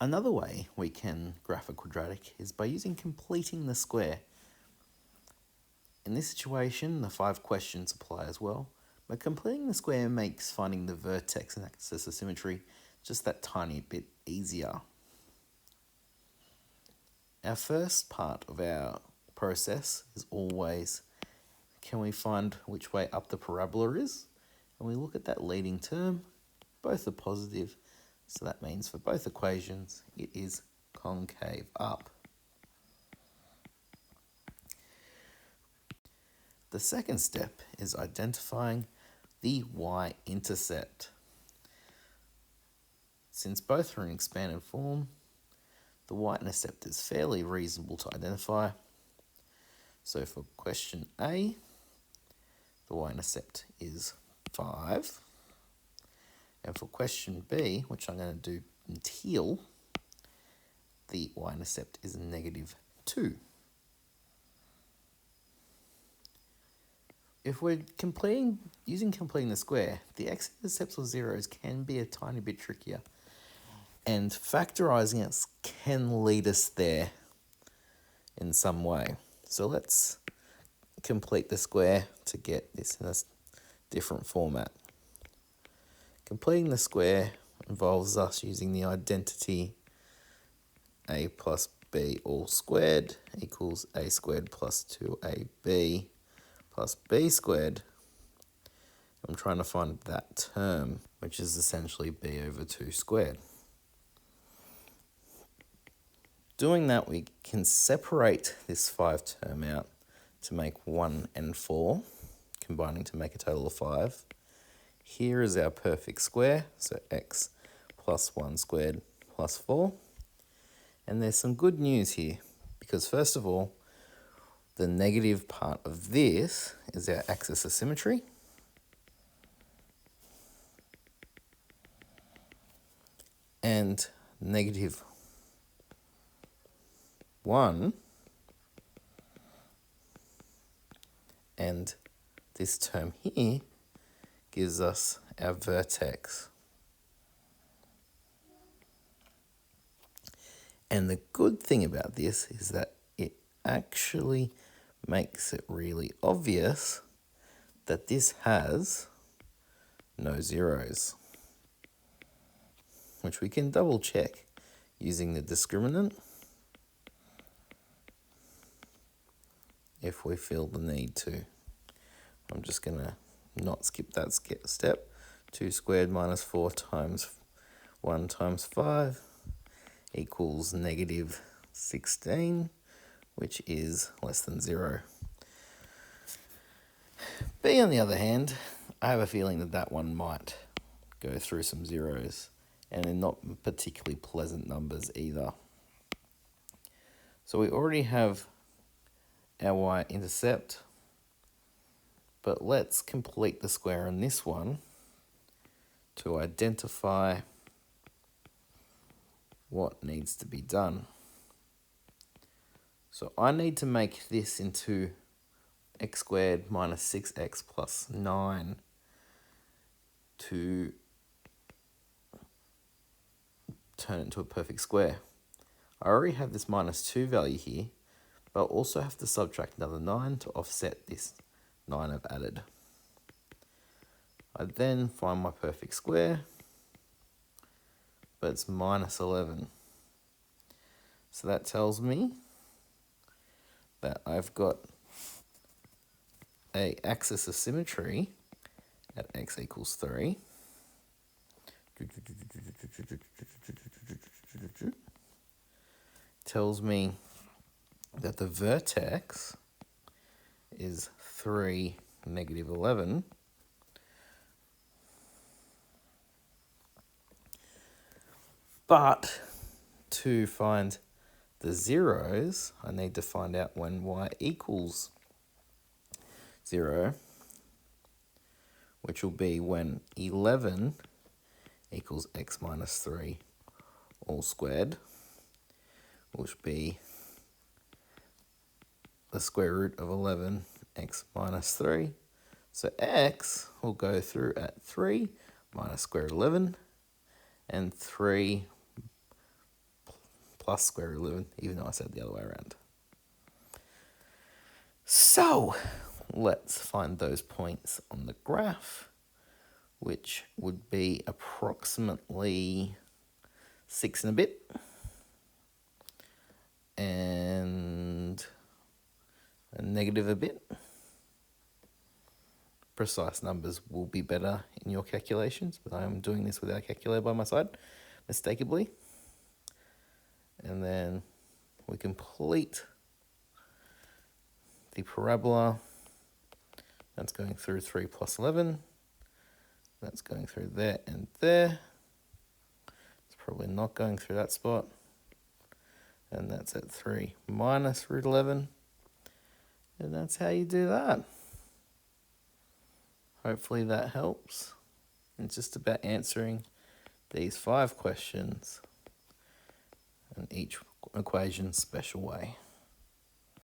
Another way we can graph a quadratic is by using completing the square. In this situation, the 5 questions apply as well, but completing the square makes finding the vertex and axis of symmetry just that tiny bit easier. Our first part of our process is always, can we find which way up the parabola is? And we look at that leading term, both are positive, so that means for both equations it is concave up. The second step is identifying the Y-intercept. Since both are in expanded form, the Y-intercept is fairly reasonable to identify. So for question A, the Y-intercept is 5. And for question B, which I'm going to do in teal, the Y-intercept is -2. If we're using completing the square, the x-intercepts or zeros can be a tiny bit trickier. And factorising it can lead us there in some way. So let's complete the square to get this in a different format. Completing the square involves us using the identity a plus b all squared equals a squared plus 2ab plus b squared. I'm trying to find that term, which is essentially b over 2 squared. Doing that, we can separate this 5 term out to make 1 and 4, combining to make a total of 5. Here is our perfect square, so x plus 1 squared plus 4. And there's some good news here, because first of all, the negative part of this is our axis of symmetry. And -1 and this term here gives us our vertex. And the good thing about this is that it actually makes it really obvious that this has no zeros, which we can double check using the discriminant if we feel the need to. I'm just going to not skip that step. 2 squared minus 4 times 1 times 5 equals -16, which is less than 0. B, on the other hand, I have a feeling that that one might go through some zeros, and they're not particularly pleasant numbers either. So we already have our Y-intercept, but let's complete the square on this one to identify what needs to be done. So I need to make this into x squared minus 6x plus 9 to turn it into a perfect square. I already have this -2 value here, but I'll also have to subtract another 9 to offset this 9 I've added. I then find my perfect square, but it's -11. So that tells me that I've got a axis of symmetry at x equals 3. Tells me that the vertex is 3, -11. But to find the zeros, I need to find out when y equals 0, which will be when 11 equals x minus 3 all squared, which will be the square root of 11 x minus 3. So x will go through at 3 minus square root 11, and 3 plus square root of 11, even though I said the other way around. So let's find those points on the graph, which would be approximately 6 and a bit. And a negative a bit. Precise numbers will be better in your calculations, but I am doing this without a calculator by my side, mistakenly. And then we complete the parabola. That's going through 3 plus 11. That's going through there and there. It's probably not going through that spot. And that's at 3 minus root 11. And that's how you do that. Hopefully that helps. It's just about answering these 5 questions and each equation special way.